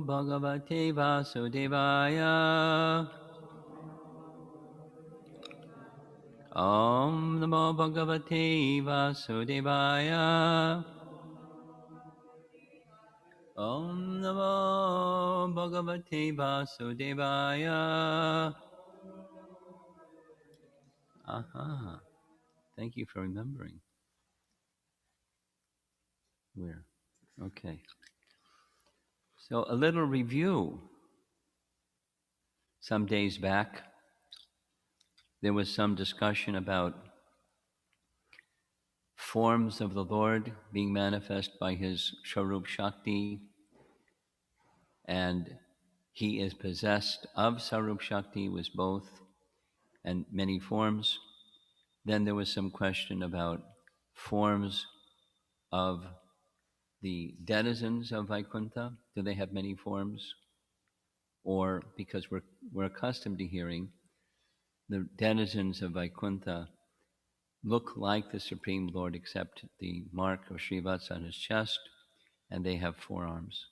Bhagavate Vasudevaya. Om Namo Bhagavate Vasudevaya. Om Namo Bhagavate Vasudevaya. Aha. Thank you for remembering. Where? Okay. So a little review. Some days back, there was some discussion about forms of the Lord being manifest by his Sharup Shakti, and he is possessed of Sarup Shakti with both and many forms. Then there was some question about forms of the denizens of Vaikuntha. Do they have many forms? Or because we're accustomed to hearing the denizens of Vaikuntha look like the Supreme Lord except the mark of Srivatsa on his chest, and they have four arms.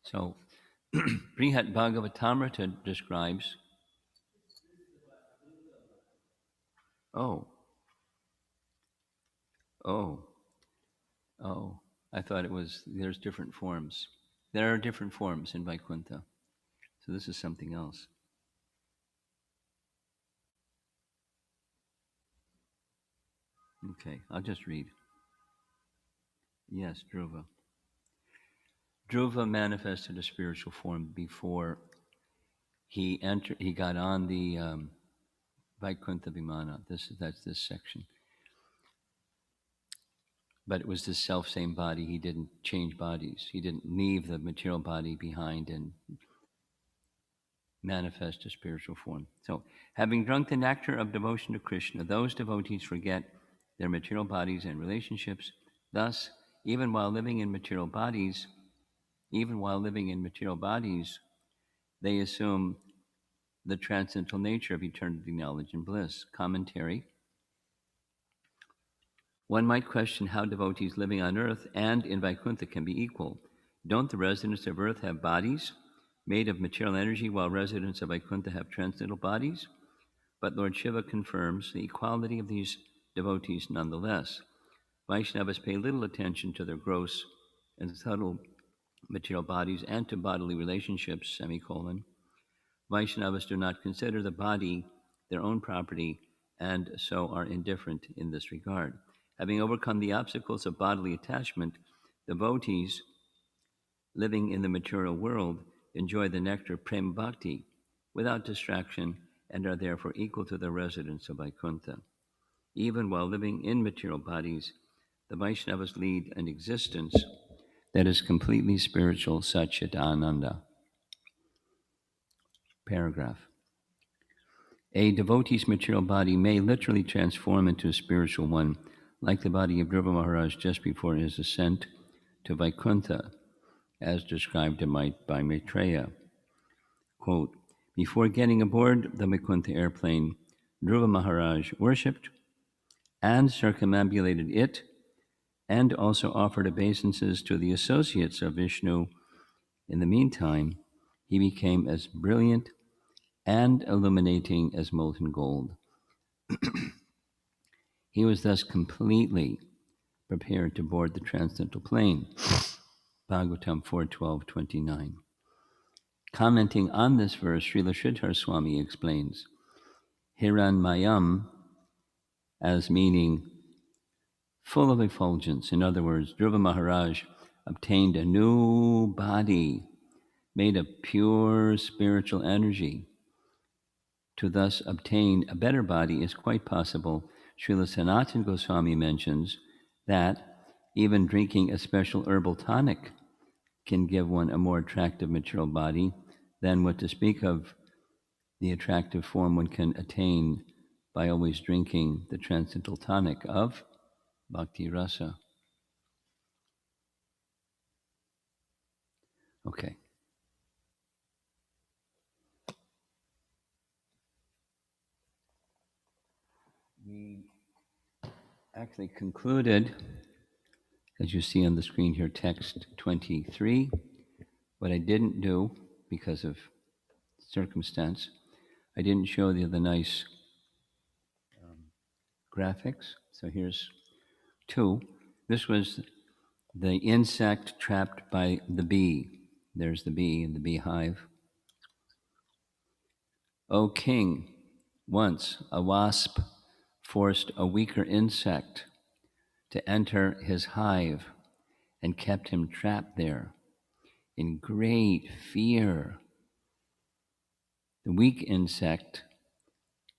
So Brihat Bhagavatamrita describes, oh, oh, oh, I thought it was, there's different forms. There are different forms in Vaikuntha. So this is something else. Okay, I'll just read. Yes, Dhruva. Dhruva manifested a spiritual form before he got on the Vaikuntha Vimana. That's this section. But it was this self-same body. He didn't change bodies. He didn't leave the material body behind and manifest a spiritual form. So, having drunk the nectar of devotion to Krishna, those devotees forget their material bodies and relationships. Thus, even while living in material bodies, they assume the transcendental nature of eternity, knowledge, and bliss. Commentary. One might question how devotees living on earth and in Vaikuntha can be equal. Don't the residents of earth have bodies made of material energy, while residents of Vaikuntha have transcendental bodies? But Lord Shiva confirms the equality of these devotees nonetheless. Vaishnavas pay little attention to their gross and subtle material bodies and to bodily relationships, Vaishnavas do not consider the body their own property and so are indifferent in this regard. Having overcome the obstacles of bodily attachment, devotees living in the material world enjoy the nectar of prema bhakti without distraction and are therefore equal to the residents of Vaikuntha. Even while living in material bodies, the Vaishnavas lead an existence that is completely spiritual, Satchit Ananda. Paragraph. A devotee's material body may literally transform into a spiritual one, like the body of Dhruva Maharaj just before his ascent to Vaikuntha, as described by Maitreya. Quote, before getting aboard the Vaikuntha airplane, Dhruva Maharaj worshipped and circumambulated it, and also offered obeisances to the associates of Vishnu. In the meantime, he became as brilliant and illuminating as molten gold. He was thus completely prepared to board the transcendental plane. Bhagavatam 4:12-29. Commenting on this verse, Srila Sridhar Swami explains, Hiranmayam as meaning full of effulgence. In other words, Dhruva Maharaj obtained a new body made of pure spiritual energy. To thus obtain a better body is quite possible. Srila Sanatana Goswami mentions that even drinking a special herbal tonic can give one a more attractive material body than what to speak of the attractive form one can attain by always drinking the transcendental tonic of Bhakti Rasa. Okay. We actually concluded, as you see on the screen here, text 23, What I didn't do, because of circumstance, I didn't show the nice graphics. So here's two. This was the insect trapped by the bee. There's the bee in the beehive. O king, once a wasp forced a weaker insect to enter his hive and kept him trapped there in great fear. The weak insect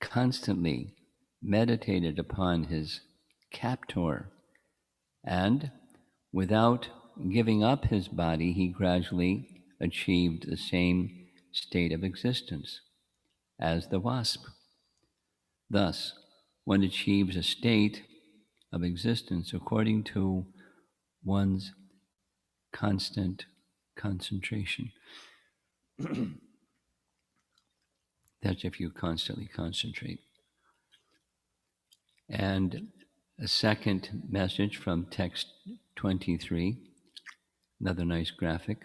constantly meditated upon his captor, and without giving up his body, he gradually achieved the same state of existence as the wasp. Thus, one achieves a state of existence according to one's constant concentration. That's if you constantly concentrate. And a second message from text 23, another nice graphic.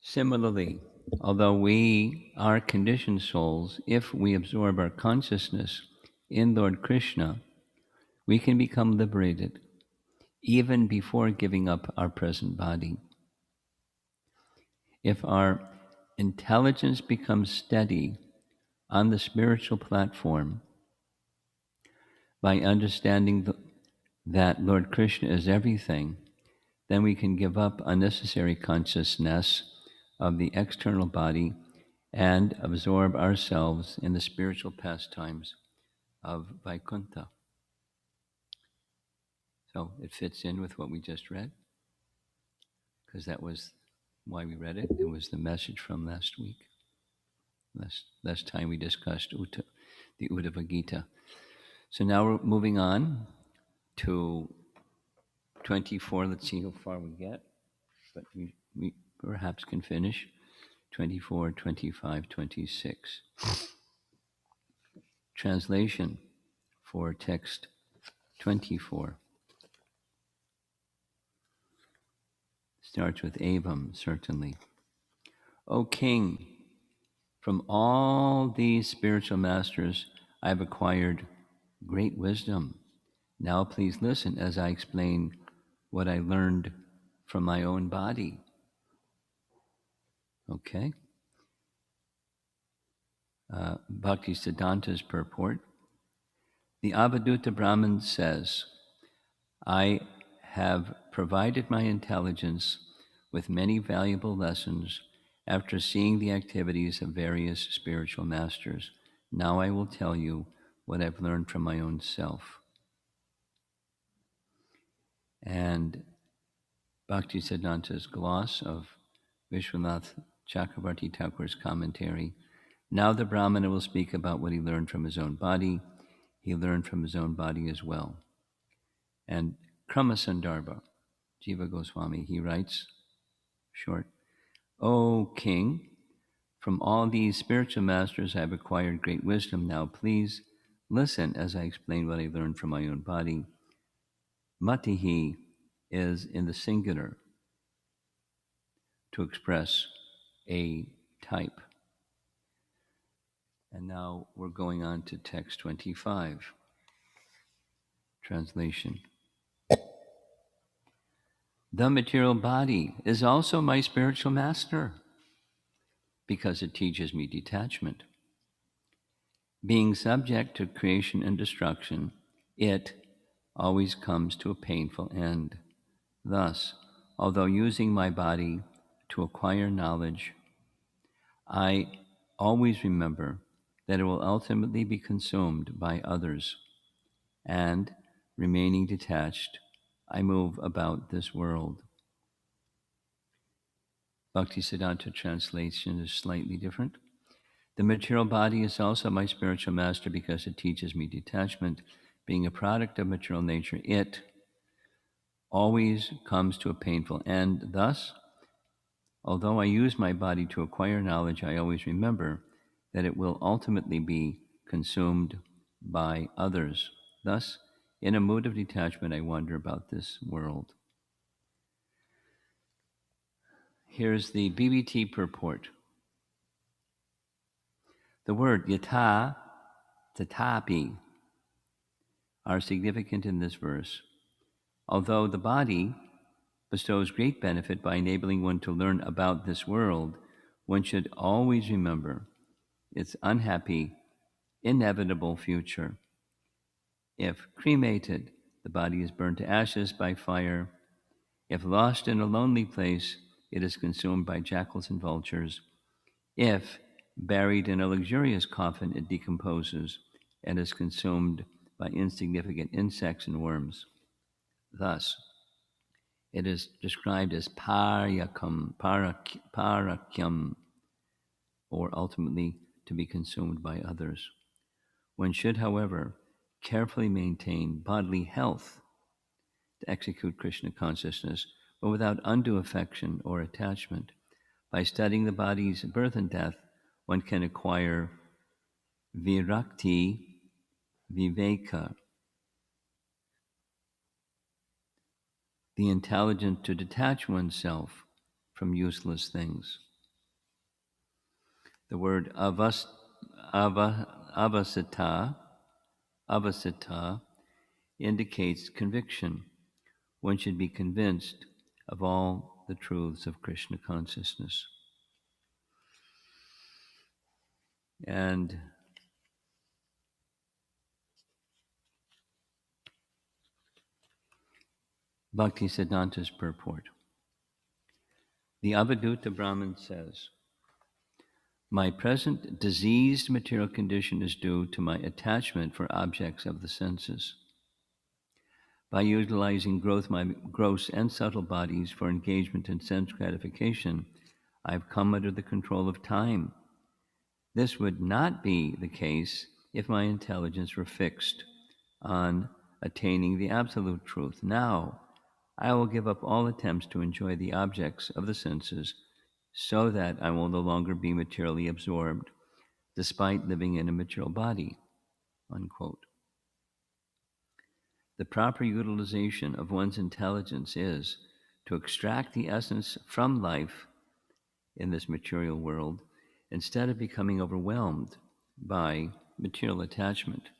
Similarly, although we are conditioned souls, if we absorb our consciousness in Lord Krishna, we can become liberated even before giving up our present body. If our intelligence becomes steady on the spiritual platform by understanding that Lord Krishna is everything, then we can give up unnecessary consciousness of the external body and absorb ourselves in the spiritual pastimes of Vaikuntha. So it fits in with what we just read, because that was why we read it. It was the message from last week. Last time we discussed the Uddhava Gita. So now we're moving on to 24. Let's see how far we get, but we perhaps can finish 24, 25, 26. Translation for text 24. Starts with Avam, certainly. O king, from all these spiritual masters I have acquired great wisdom. Now please listen as I explain what I learned from my own body. Okay? Bhakti Siddhanta's purport. The Avadhuta Brahman says, I have provided my intelligence with many valuable lessons after seeing the activities of various spiritual masters. Now I will tell you what I've learned from my own self. And Bhakti Siddhanta's gloss of Vishwanath Chakravarti Thakur's commentary. Now the Brahmana will speak about what he learned from his own body. He learned from his own body as well. And Kramasandarbha, Jiva Goswami, he writes, short, O king, from all these spiritual masters I have acquired great wisdom. Now please listen as I explain what I learned from my own body. Matihi is in the singular to express a type. And now we're going on to text 25. Translation. The material body is also my spiritual master because it teaches me detachment. Being subject to creation and destruction, it always comes to a painful end. Thus, although using my body to acquire knowledge, I always remember that it will ultimately be consumed by others, and remaining detached, I move about this world. Bhaktisiddhanta translation is slightly different. The material body is also my spiritual master because it teaches me detachment. Being a product of material nature, it always comes to a painful end. Thus, although I use my body to acquire knowledge, I always remember that it will ultimately be consumed by others. Thus, in a mood of detachment, I wander about this world. here's the BBT purport. The word yatha, tatapi are significant in this verse. Although the body bestows great benefit by enabling one to learn about this world, one should always remember its unhappy, inevitable future. If cremated, the body is burned to ashes by fire. If lost in a lonely place, it is consumed by jackals and vultures. If buried in a luxurious coffin, it decomposes and is consumed by insignificant insects and worms. Thus, it is described as parakyam, or ultimately to be consumed by others. One should, however, carefully maintain bodily health to execute Krishna consciousness, but without undue affection or attachment. By studying the body's birth and death, one can acquire virakti, viveka, the intelligence to detach oneself from useless things. The word avasita indicates conviction. One should be convinced of all the truths of Krishna consciousness. And Bhaktisiddhanta's purport. The Avadhuta Brahman says, "My present diseased material condition is due to my attachment for objects of the senses. By utilizing my gross and subtle bodies for engagement in sense gratification, I have come under the control of time. This would not be the case if my intelligence were fixed on attaining the absolute truth. Now, I will give up all attempts to enjoy the objects of the senses so that I will no longer be materially absorbed, despite living in a material body." Unquote. The proper utilization of one's intelligence is to extract the essence from life in this material world instead of becoming overwhelmed by material attachment.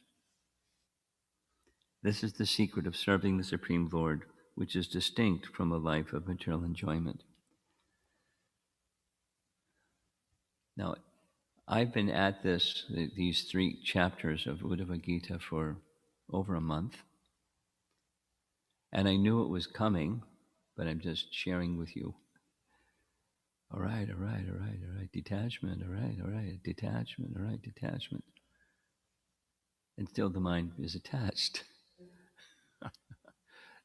This is the secret of serving the Supreme Lord, which is distinct from a life of material enjoyment. Now, I've been at these 3 chapters of Uddhava Gita for over a month, and I knew it was coming, but I'm just sharing with you. All right, detachment, all right, detachment, all right, detachment. And still the mind is attached.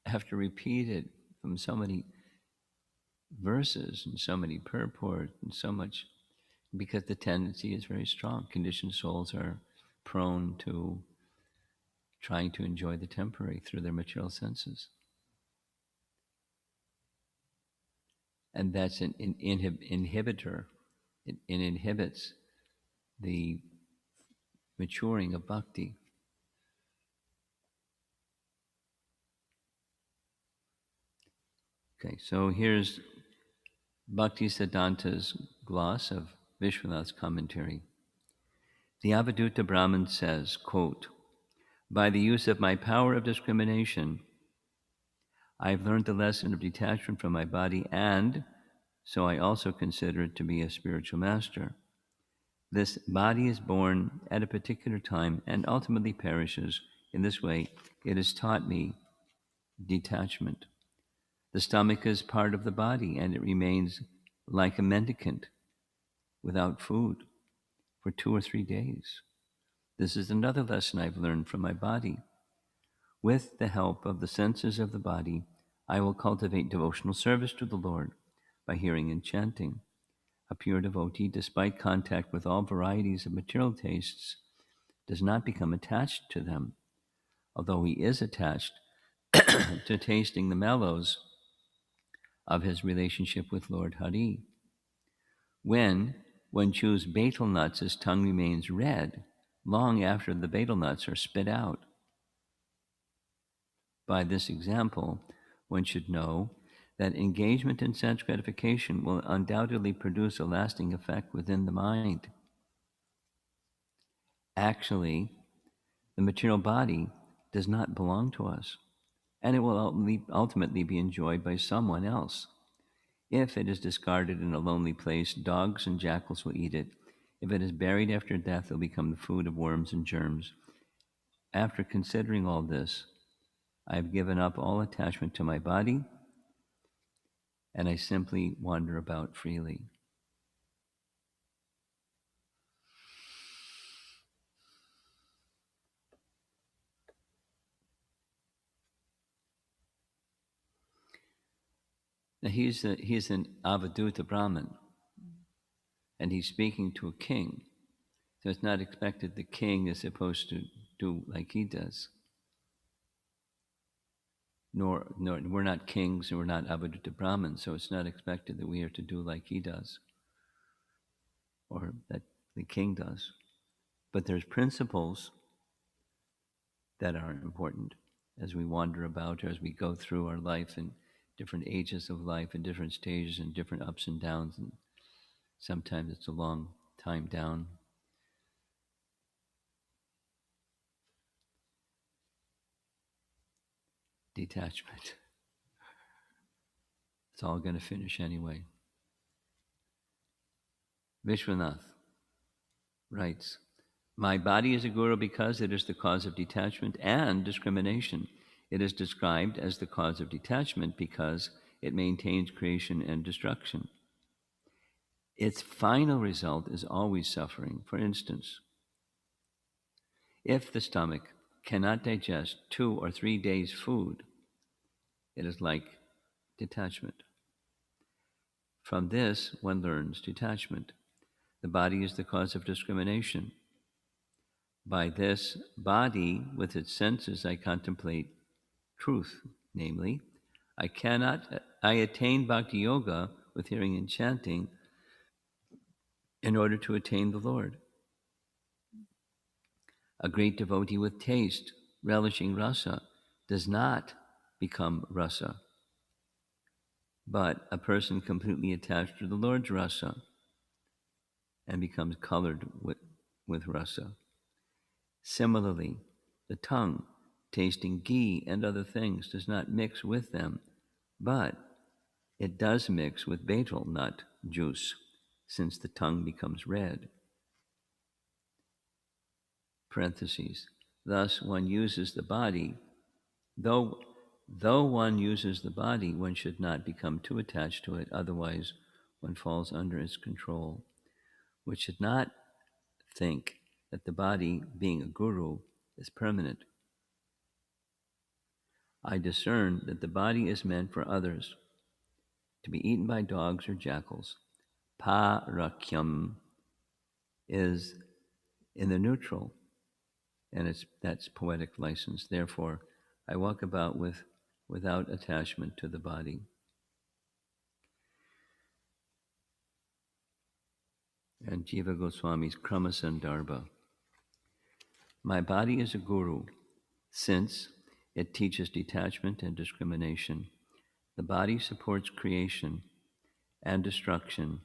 I have to repeat it from so many verses and so many purports and so much, because the tendency is very strong. Conditioned souls are prone to trying to enjoy the temporary through their material senses. And that's an inhibitor. It inhibits the maturing of bhakti. Okay, so here's Bhaktisiddhanta's gloss of Vishwanath's commentary. The Avadhuta Brahman says, quote, "By the use of my power of discrimination, I have learned the lesson of detachment from my body, and so I also consider it to be a spiritual master. This body is born at a particular time and ultimately perishes. In this way, it has taught me detachment. The stomach is part of the body, and it remains like a mendicant without food for 2 or 3 days. This is another lesson I've learned from my body. With the help of the senses of the body, I will cultivate devotional service to the Lord by hearing and chanting. A pure devotee, despite contact with all varieties of material tastes, does not become attached to them, although he is attached to tasting the mellows of his relationship with Lord Hari. When one chews betel nuts, his tongue remains red long after the betel nuts are spit out. By this example, one should know that engagement in sense gratification will undoubtedly produce a lasting effect within the mind. Actually, the material body does not belong to us, and it will ultimately be enjoyed by someone else. If it is discarded in a lonely place, dogs and jackals will eat it. If it is buried after death, it will become the food of worms and germs. After considering all this, I have given up all attachment to my body, and I simply wander about freely. Now he's an Avaduta Brahmin, and he's speaking to a king. So it's not expected the king is supposed to do like he does. Nor we're not kings and we're not Avaduta Brahmins, so it's not expected that we are to do like he does or that the king does. But there's principles that are important as we wander about or as we go through our life in different ages of life and different stages and different ups and downs. And sometimes it's a long time down. Detachment. It's all going to finish anyway. Vishwanath writes, my body is a guru because it is the cause of detachment and discrimination. It is described as the cause of detachment because it maintains creation and destruction. Its final result is always suffering. For instance, if the stomach cannot digest 2 or 3 days' food, it is like detachment. From this, one learns detachment. The body is the cause of discrimination. By this body, with its senses, I contemplate truth, namely, I attain bhakti yoga with hearing and chanting in order to attain the Lord. A great devotee with taste, relishing rasa, does not become rasa, but a person completely attached to the Lord's rasa and becomes colored with rasa. Similarly, the tongue, tasting ghee and other things, does not mix with them, but it does mix with betel nut juice, since the tongue becomes red. Parentheses. Thus, one uses the body, though one uses the body, one should not become too attached to it, otherwise one falls under its control. We should not think that the body, being a guru, is permanent. I discern that the body is meant for others, to be eaten by dogs or jackals. Parakyam is in the neutral, and that's poetic license. Therefore, I walk about without attachment to the body. And Jiva Goswami's Kramasandarbha. My body is a guru, since it teaches detachment and discrimination. The body supports creation and destruction,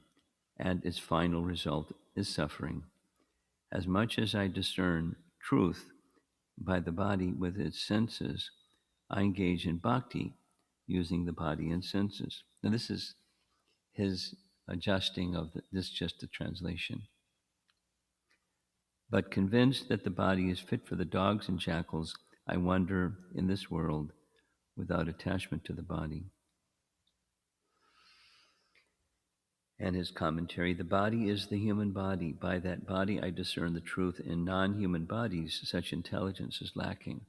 and its final result is suffering. As much as I discern truth by the body with its senses, I engage in bhakti using the body and senses. Now, this is his adjusting of this, just a translation. But convinced that the body is fit for the dogs and jackals, I wander in this world without attachment to the body. And his commentary, the body is the human body. By that body I discern the truth. In non-human bodies, such intelligence is lacking.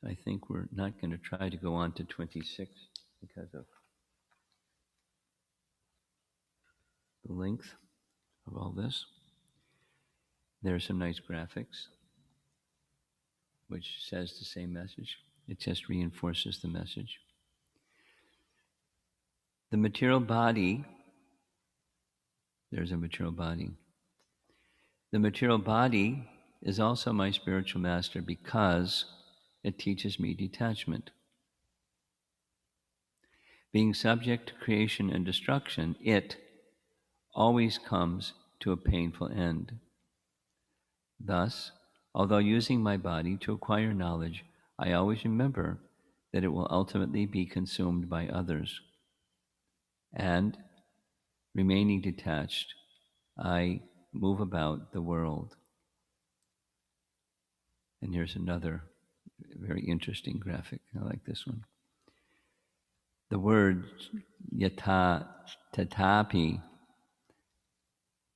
So I think we're not going to try to go on to 26 because of the length of all this. There are some nice graphics, which says the same message. It just reinforces the message. The material body, there's a material body. The material body is also my spiritual master because it teaches me detachment. Being subject to creation and destruction, it always comes to a painful end. Thus, although using my body to acquire knowledge, I always remember that it will ultimately be consumed by others. And remaining detached, I move about the world. And here's another very interesting graphic. I like this one. The word yata tatapi,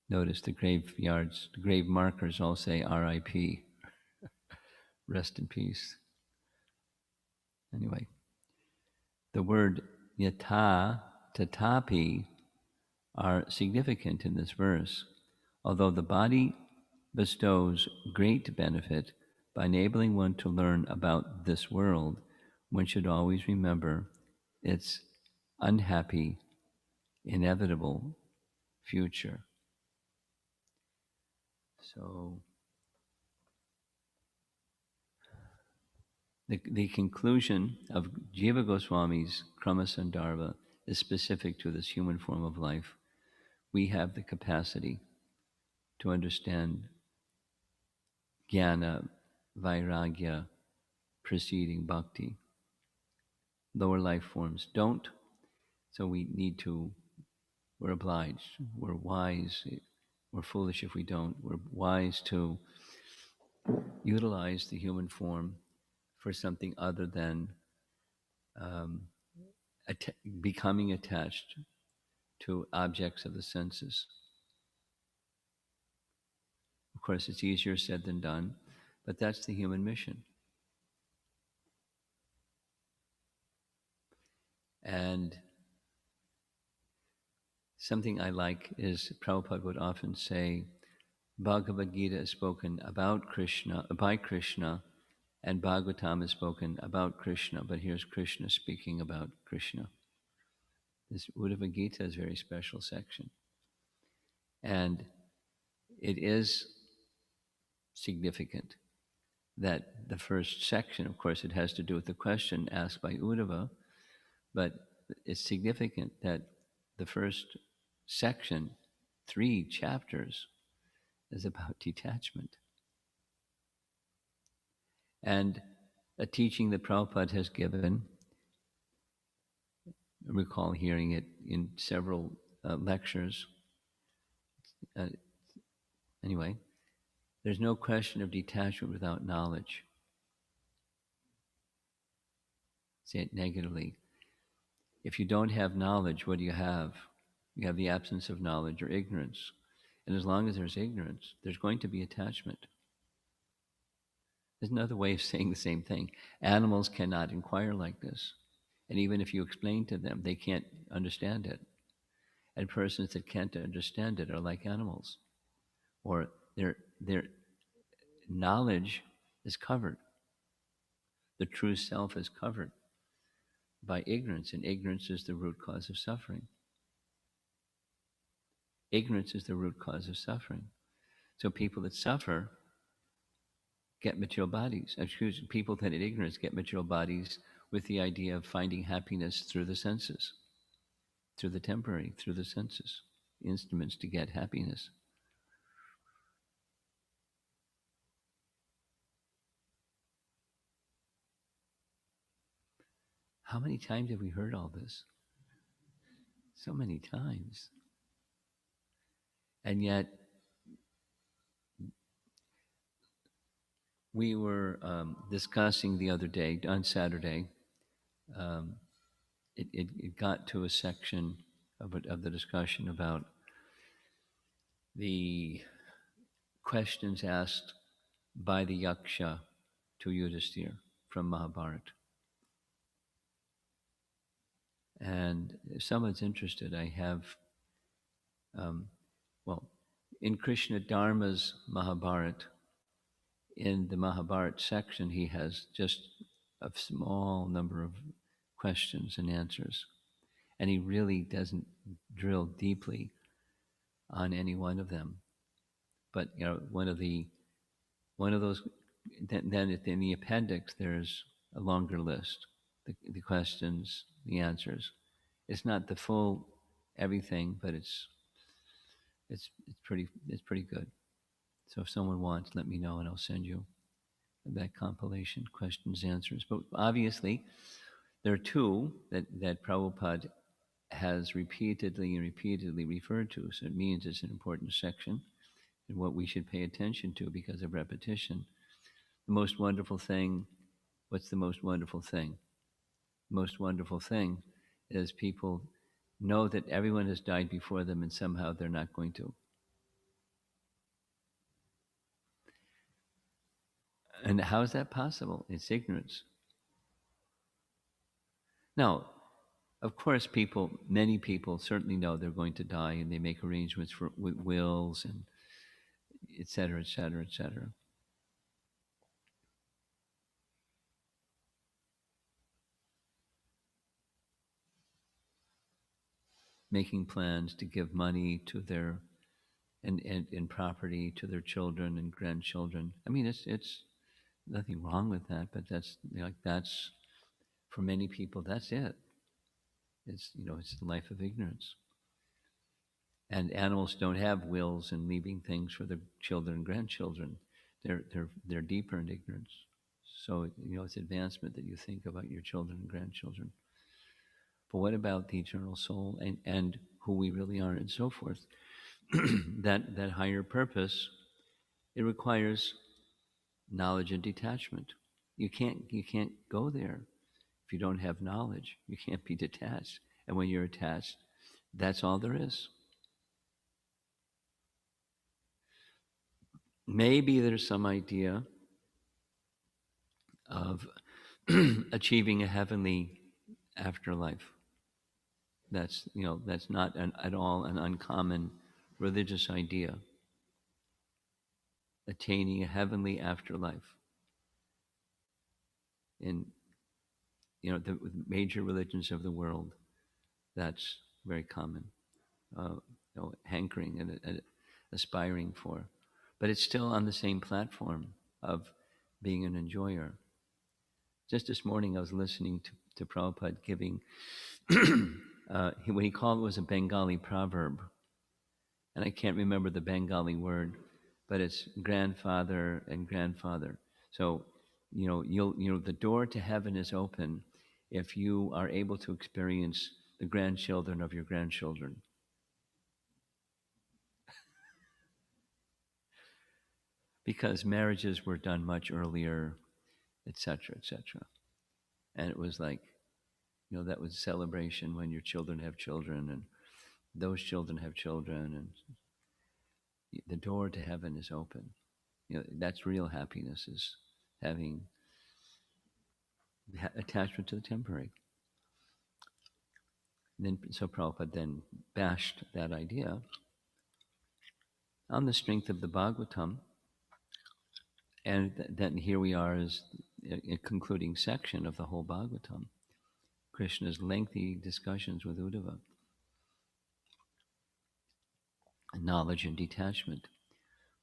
notice the graveyards, the grave markers all say RIP, rest in peace. Anyway, the word yata tatapi are significant in this verse. Although the body bestows great benefit by enabling one to learn about this world, one should always remember its unhappy, inevitable future. So, the conclusion of Jiva Goswami's Krama Sandarbha is specific to this human form of life. We have the capacity to understand jnana, vairagya, preceding bhakti. Lower life forms don't, so we need to, we're obliged, we're wise, we're foolish if we don't, we're wise to utilize the human form for something other than um, becoming attached to objects of the senses. Of course, it's easier said than done, but that's the human mission. And something I like is Prabhupada would often say, Bhagavad Gita is spoken about Krishna, by Krishna, and Bhagavatam is spoken about Krishna, but here's Krishna speaking about Krishna. This Uddhava Gita is a very special section. And it is significant that the first section, of course, it has to do with the question asked by Uddhava, but it's significant that the first section, 3 chapters, is about detachment. And a teaching that Prabhupada has given, I recall hearing it in several lectures. Anyway, there's no question of detachment without knowledge. Say it negatively. If you don't have knowledge, what do you have? You have the absence of knowledge or ignorance. And as long as there's ignorance, there's going to be attachment. There's another way of saying the same thing. Animals cannot inquire like this. And even if you explain to them, they can't understand it. And persons that can't understand it are like animals. Or their knowledge is covered. The true self is covered by ignorance, and ignorance is the root cause of suffering. Ignorance is the root cause of suffering. So people that suffer get material bodies. People that in ignorance get material bodies with the idea of finding happiness through the senses, through the temporary, through the senses, instruments to get happiness. How many times have we heard all this? So many times. And yet, we were discussing the other day, on Saturday, it got to a section of the discussion about the questions asked by the Yaksha to Yudhisthira from Mahabharata. And if someone's interested, I have, in Krishna Dharma's Mahabharata, in the Mahabharata section, he has just a small number of questions and answers. And he really doesn't drill deeply on any one of them. But one of those. Then in the appendix, there's a longer list, the questions, the answers, It's not the full everything, but it's pretty good. So if someone wants, let me know and I'll send you that compilation, questions, answers. But obviously, there are two that Prabhupada has repeatedly and repeatedly referred to. So it means it's an important section and what we should pay attention to because of repetition. The most wonderful thing, what's the most wonderful thing? The most wonderful thing is people know that everyone has died before them and somehow they're not going to. And how is that possible? It's ignorance. Now, of course, many people certainly know they're going to die and they make arrangements with wills and et cetera, et cetera, et cetera. Making plans to give money to their and property to their children and grandchildren. I mean, it's nothing wrong with that, but that's like that's for many people that's it. It's it's the life of ignorance. And animals don't have wills and leaving things for their children and grandchildren. They're deeper in ignorance. So it's advancement that you think about your children and grandchildren. But what about the eternal soul and who we really are and so forth? That higher purpose, it requires knowledge and detachment. You can't go there if you don't have knowledge. You can't be detached. And when you're attached, that's all there is. Maybe there's some idea of achieving a heavenly afterlife. That's not at all an uncommon religious idea. Attaining a heavenly afterlife in the major religions of the world, that's very common. Hankering and aspiring for, but it's still on the same platform of being an enjoyer. Just this morning, I was listening to Prabhupada giving what he called was a Bengali proverb, and I can't remember the Bengali word, but it's grandfather and grandfather. So, the door to heaven is open if you are able to experience the grandchildren of your grandchildren. Because marriages were done much earlier, etc., etc. And it was like, that was celebration when your children have children and those children have children, and the door to heaven is open. That's real happiness, is having attachment to the temporary. And then, so Prabhupada then bashed that idea on the strength of the Bhagavatam. And then here we are as a concluding section of the whole Bhagavatam. Krishna's lengthy discussions with Uddhava. Knowledge and detachment.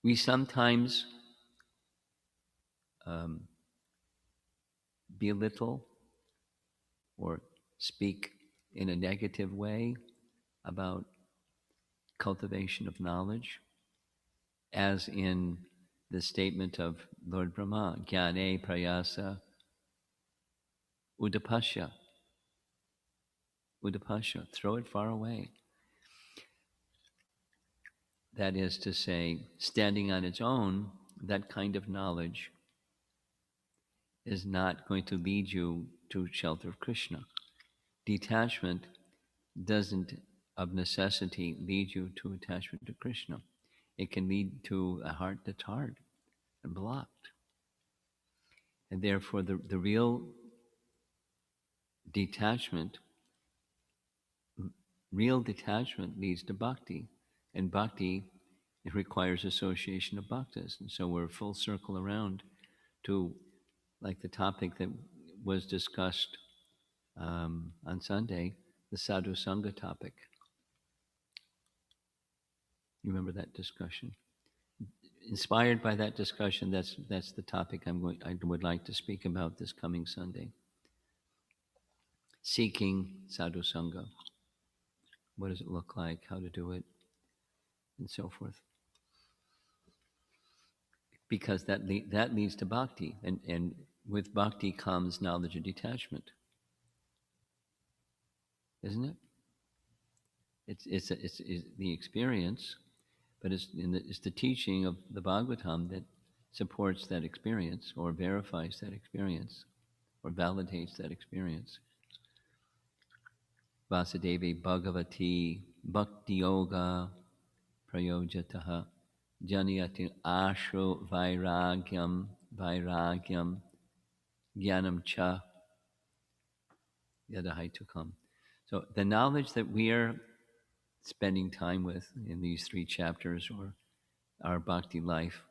We sometimes belittle or speak in a negative way about cultivation of knowledge, as in the statement of Lord Brahma, Jnane Prayasa Udapasya. Udapasya, throw it far away. That is to say, standing on its own, that kind of knowledge is not going to lead you to shelter of Krishna. Detachment doesn't of necessity lead you to attachment to Krishna. It can lead to a heart that's hard and blocked. And therefore the real detachment leads to bhakti. And bhakti, it requires association of bhaktas. And so we're full circle around to like the topic that was discussed on Sunday, the sadhu sangha topic. You remember that discussion? Inspired by that discussion, that's the topic I would like to speak about this coming Sunday. Seeking sadhu sangha. What does it look like? How to do it? And so forth. Because that leads to bhakti. And with bhakti comes knowledge of detachment. Isn't it? It's the experience, but it's the teaching of the Bhagavatam that supports that experience or verifies that experience or validates that experience. Vasudevi Bhagavati Bhakti Yoga Prayojataha Janiyati Asho Vairagyam Jnanam Cha Yadahaitukam. So the knowledge that we are spending time with in these 3 chapters or our bhakti life,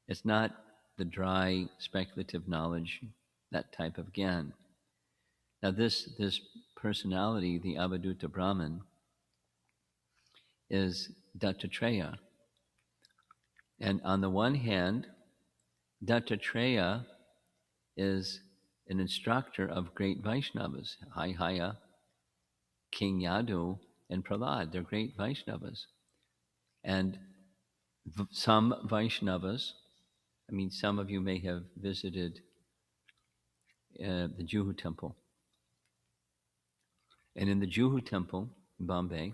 it's not the dry speculative knowledge, that type of gyan. Now this personality, the Avadhuta Brahman, is Dattatreya. And on the one hand, Dattatreya is an instructor of great Vaishnavas, Haihaya, King Yadu, and Prahlad. They're great Vaishnavas. And some Vaishnavas, I mean, some of you may have visited the Juhu temple. And in the Juhu temple in Bombay,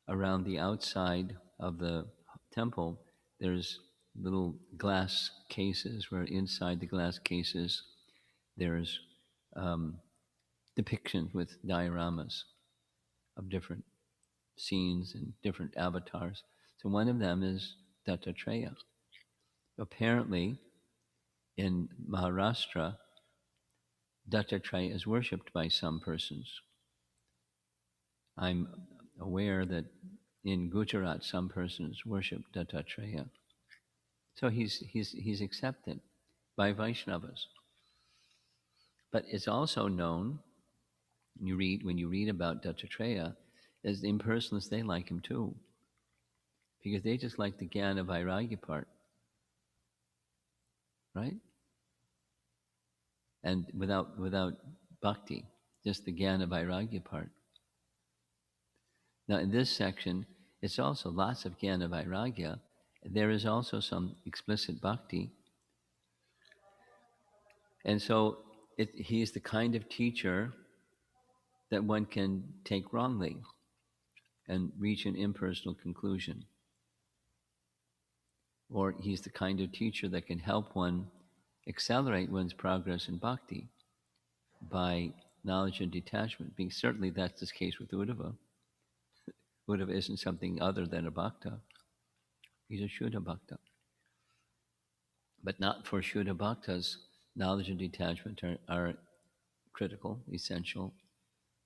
around the outside of the temple, there's little glass cases where inside the glass cases there's depictions with dioramas of different scenes and different avatars. So one of them is Dattatreya. Apparently, in Maharashtra, Dattatreya is worshipped by some persons. I'm aware that in Gujarat, some persons worship Dattatreya. So he's accepted by Vaishnavas. But it's also known, when you read about Dattatreya, as the impersonalists, they like him too. Because they just like the Jnana Vairagya part. Right? And without bhakti, just the Jnana Vairagya part. Now in this section, it's also lots of Jnana Vairagya. There is also some explicit bhakti. And so he's the kind of teacher that one can take wrongly and reach an impersonal conclusion. Or he's the kind of teacher that can help one accelerate one's progress in bhakti by knowledge and detachment. Being certainly that's the case with Uddhava. Uddhava isn't something other than a bhakta. He's a Shuddha bhakta. But not for Shuddha bhaktas, knowledge and detachment are critical, essential,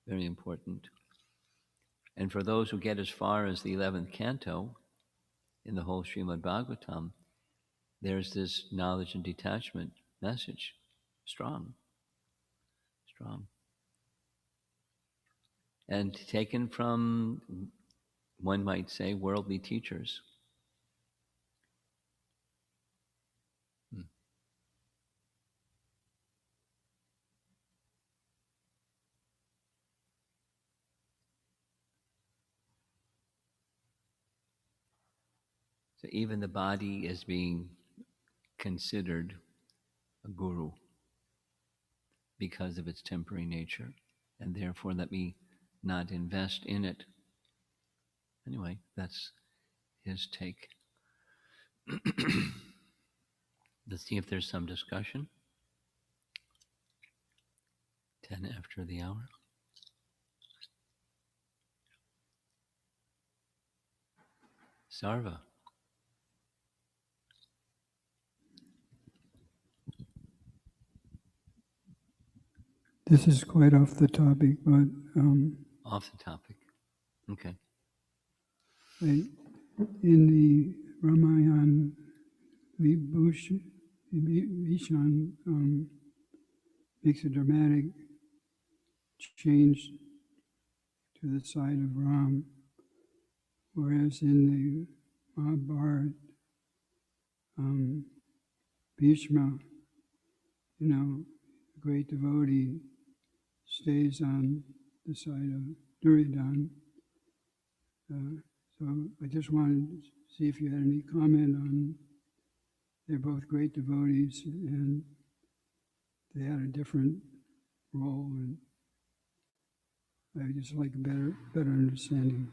very important. And for those who get as far as the 11th canto in the whole Srimad Bhagavatam, there's this knowledge and detachment message. Strong. And taken from, one might say, worldly teachers. So even the body is being considered a guru because of its temporary nature, and therefore let me not invest in it. Anyway, that's his take. Let's see if there's some discussion. 10 after the hour. Sarva. This is quite off the topic, but... Off the topic. Okay. In the Ramayana, Vibhishan makes a dramatic change to the side of Ram, whereas in the Mahabharata, Bhishma, a great devotee, stays on the side of Duryodhana, So I just wanted to see if you had any comment on. They're both great devotees, and they had a different role, and I just like a better understanding.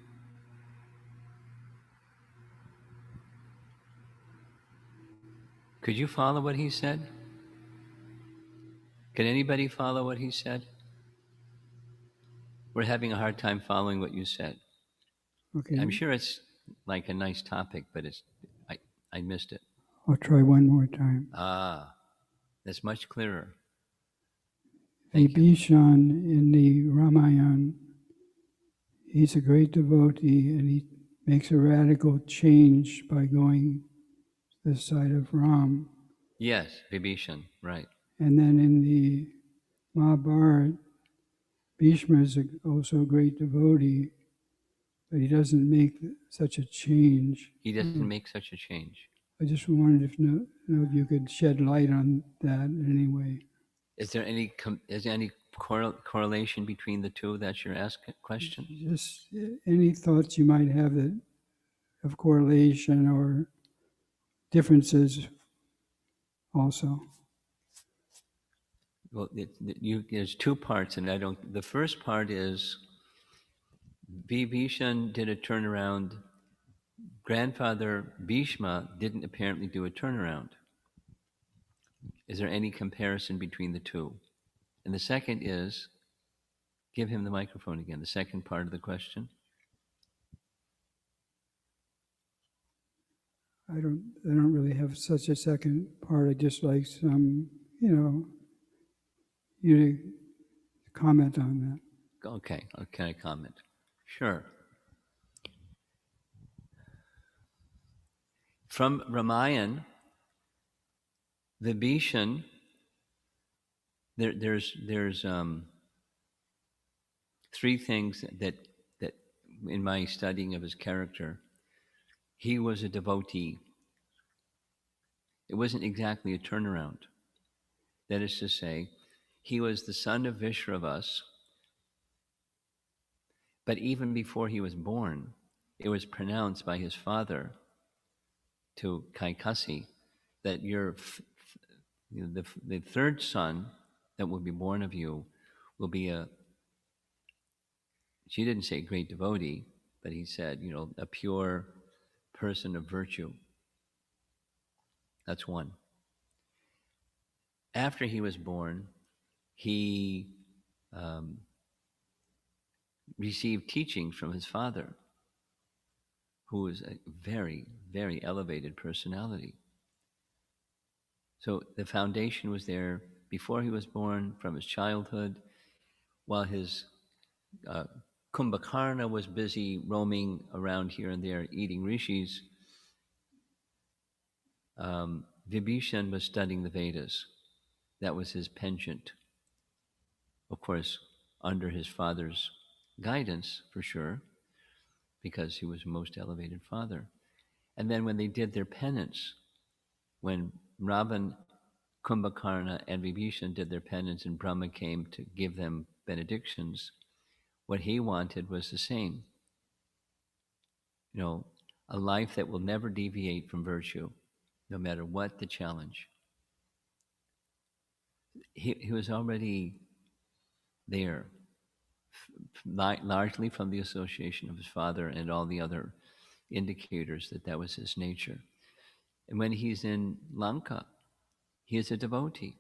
Could you follow what he said? Can anybody follow what he said? We're having a hard time following what you said. Okay, I'm sure it's like a nice topic, but I missed it. I'll try one more time. Ah, that's much clearer. Thank you. Vibhishan in the Ramayana, he's a great devotee, and he makes a radical change by going to the side of Ram. Yes, Vibhishan, right. And then in the Mahabharata, Bhishma is also a great devotee, but he doesn't make such a change. He doesn't make such a change. I just wanted to know if you could shed light on that in any way. Is there any correlation between the two? That's your question? Just any thoughts you might have of correlation or differences also. Well, there's two parts, and the first part is Vibhishan did a turnaround. Grandfather Bhishma didn't apparently do a turnaround. Is there any comparison between the two? And the second is, give him the microphone again, the second part of the question. I don't really have such a second part. I just like some, you to comment on that. Okay, can I comment? Sure. From Ramayana, Vibhishan, there's three things that in my studying of his character, he was a devotee. It wasn't exactly a turnaround. That is to say, he was the son of Vishravas, but even before he was born, it was pronounced by his father to Kaikasi that the third son that will be born of you will be she didn't say great devotee, but he said, a pure person of virtue. That's one. After he was born, he received teachings from his father, who was a very, very elevated personality. So the foundation was there before he was born, from his childhood, while his Kumbhakarna was busy roaming around here and there, eating rishis. Vibhishan was studying the Vedas. That was his penchant. Of course, under his father's guidance, for sure, because he was a most elevated father. And then when they did their penance, when Ravan, Kumbhakarna, and Vibhishan did their penance and Brahma came to give them benedictions, what he wanted was the same. A life that will never deviate from virtue, no matter what the challenge. He was already there, largely from the association of his father and all the other indicators that was his nature. And when he's in Lanka, he is a devotee.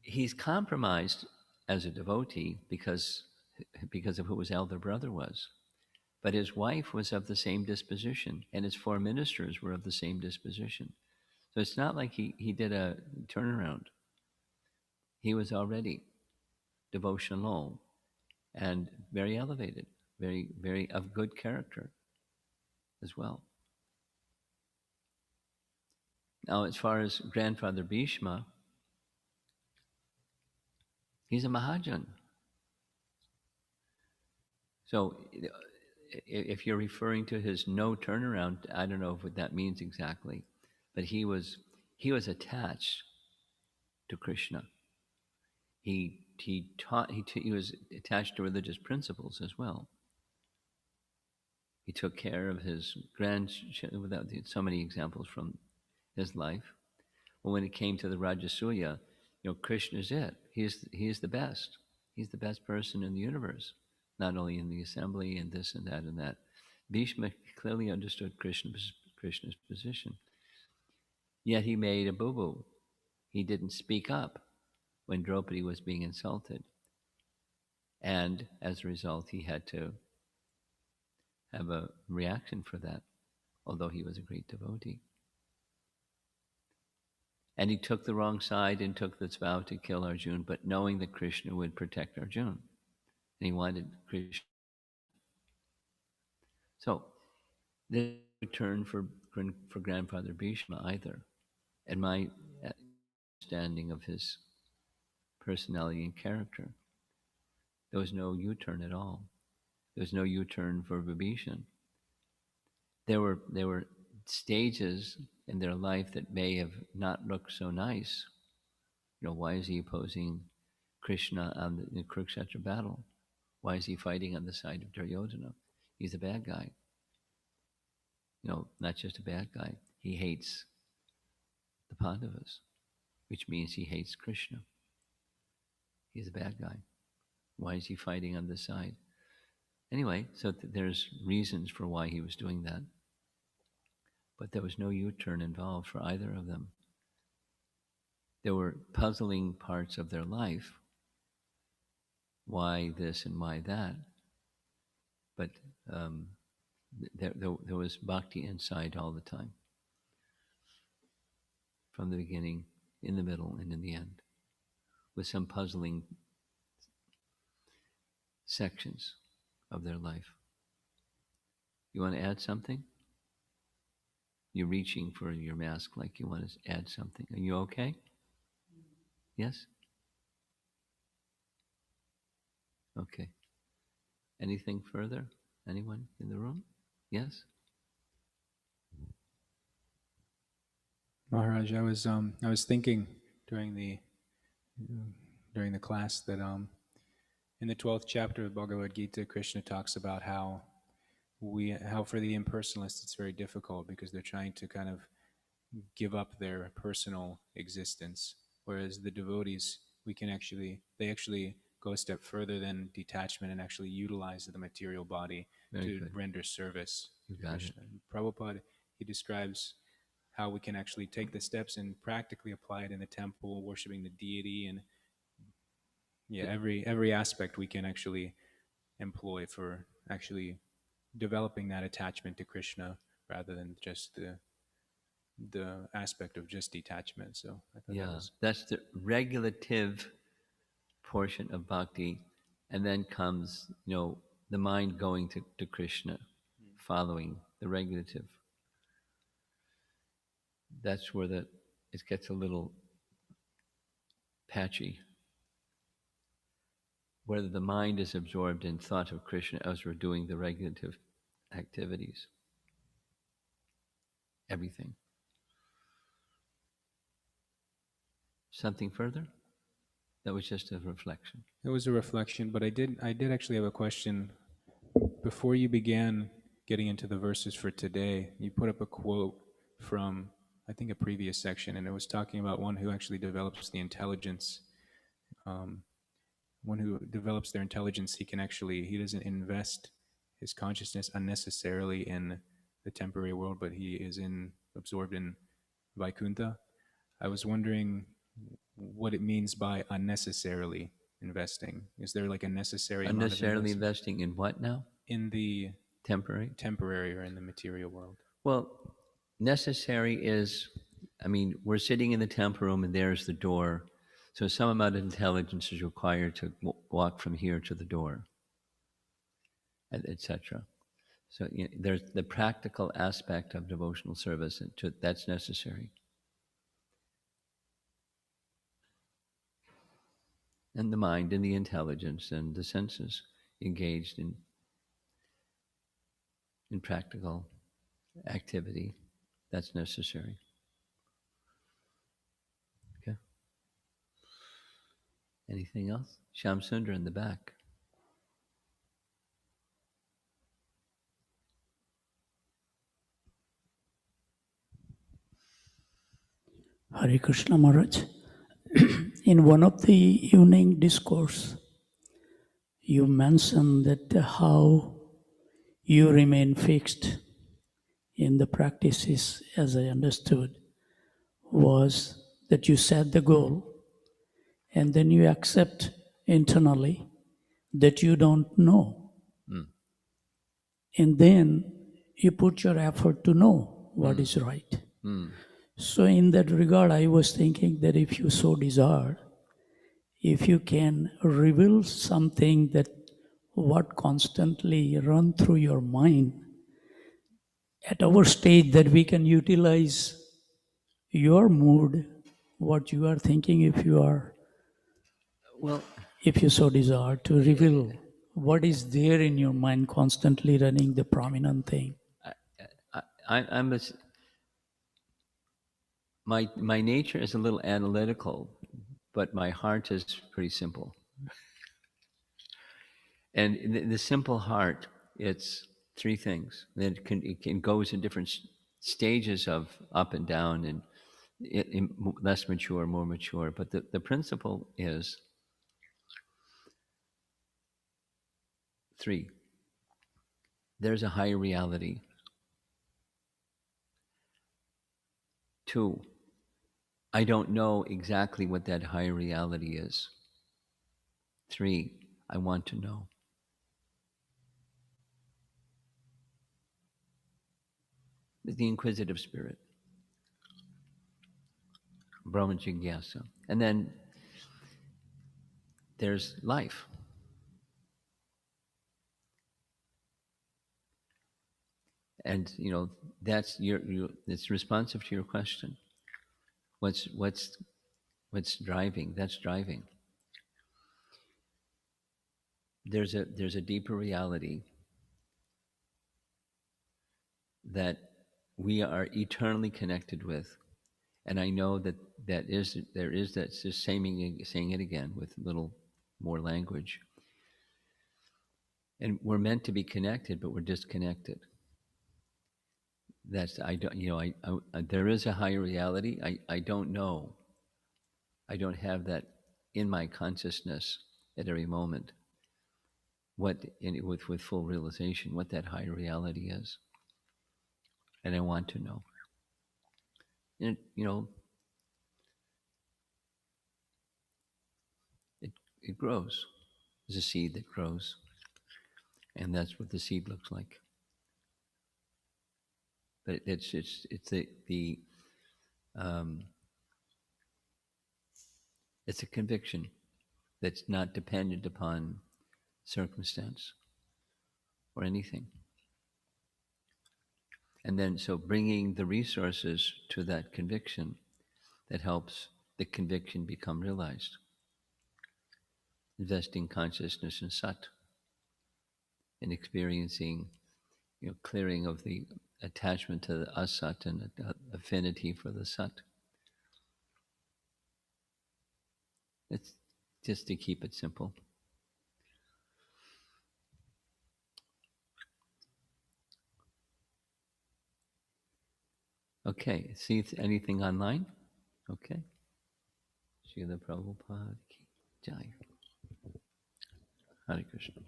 He's compromised as a devotee because of who his elder brother was. But his wife was of the same disposition, and his 4 ministers were of the same disposition. So it's not like he did a turnaround. He was already devotional and very elevated, very, very of good character as well. Now, as far as grandfather Bhishma, he's a Mahajan. So if you're referring to his no turnaround, I don't know what that means exactly, but he was attached to Krishna. He he was attached to religious principles as well. He took care of his grandchildren. Without so many examples from his life. But when it came to the Rajasuya, Krishna is it. He is the best. He's the best person in the universe, not only in the assembly and this and that and that. Bhishma clearly understood Krishna's position. Yet he made a boo-boo. He didn't speak up when Draupadi was being insulted. And as a result, he had to have a reaction for that, although he was a great devotee. And he took the wrong side and took this vow to kill Arjun, but knowing that Krishna would protect Arjun. And he wanted Krishna. So, there's no return for grandfather Bhishma either. And my understanding of his personality and character, there was no U-turn at all. There was no U-turn for Vibhishan. There were stages in their life that may have not looked so nice. Why is he opposing Krishna on the Kurukshetra battle? Why is he fighting on the side of Duryodhana? He's a bad guy. Not just a bad guy. He hates the Pandavas, which means he hates Krishna. He's a bad guy. Why is he fighting on this side? Anyway, so there's reasons for why he was doing that. But there was no U-turn involved for either of them. There were puzzling parts of their life. Why this and why that? But there was bhakti inside all the time. From the beginning, in the middle, and in the end. With some puzzling sections of their life. You want to add something? You're reaching for your mask like you want to add something. Are you okay? Yes? Okay. Anything further? Anyone in the room? Yes? Maharaj, I was thinking during the class that in the 12th chapter of Bhagavad Gita, Krishna talks about how for the impersonalists it's very difficult because they're trying to kind of give up their personal existence, whereas the devotees they actually go a step further than detachment and actually utilize the material body to render service. You got Krishna. it. Prabhupada, he describes how we can actually take the steps and practically apply it in the temple, worshiping the deity, and every aspect we can actually employ for actually developing that attachment to Krishna rather than just the aspect of just detachment. So I thought that's the regulative portion of bhakti, and then comes the mind going to Krishna, following the regulative. That's where it gets a little patchy. Whether the mind is absorbed in thought of Krishna as we're doing the regulative activities. Everything. Something further? That was just a reflection. It was a reflection, but I did actually have a question. Before you began getting into the verses for today, you put up a quote from, I think, a previous section, and it was talking about one who actually develops the intelligence. One who develops their intelligence, he doesn't invest his consciousness unnecessarily in the temporary world, but he is absorbed in Vaikuntha. I was wondering what it means by unnecessarily investing. Is there like a necessary unnecessarily investing in what now? In the temporary or in the material world? Well, necessary is, we're sitting in the temple room and there's the door. So some amount of intelligence is required to walk from here to the door, etc. So there's the practical aspect of devotional service, that's necessary. And the mind and the intelligence and the senses engaged in practical activity, that's necessary. Okay. Anything else? Sham Sundar in the back. Hare Krishna Maharaj. In one of the evening discourse, you mentioned that how you remain fixed in the practices, as I understood, was that you set the goal and then you accept internally that you don't know. Mm. And then you put your effort to know what is right. Mm. So in that regard, I was thinking that if you so desire, if you can reveal something that what constantly run through your mind at our stage, that we can utilize your mood, what you are thinking, Well, if you so desire, to reveal what is there in your mind constantly running the prominent thing. I'm a, my nature is a little analytical, but my heart is pretty simple. And the simple heart, it's three things. It goes in different stages of up and down, and less mature, more mature. But the principle is three. There's a higher reality. 2, I don't know exactly what that higher reality is. 3, I want to know. The inquisitive spirit, Brahma Jigyasa. And then there's life. And that's it's responsive to your question. What's driving? That's driving. There's a deeper reality that we are eternally connected with. And I know that there is that's just saying it again with a little more language. And we're meant to be connected, but we're disconnected. That's I don't there is a higher reality. I don't know. I don't have that in my consciousness at every moment. With full realization, what that higher reality is, and I want to know. And it grows. There's a seed that grows, and that's what the seed looks like. But it's it's a conviction that's not dependent upon circumstance or anything. And then, so bringing the resources to that conviction that helps the conviction become realized. Investing consciousness in Sat and experiencing, clearing of the attachment to the Asat and affinity for the Sat. It's just to keep it simple. Okay, see anything online? Okay. Srila Prabhupada ki Jai. Hare Krishna.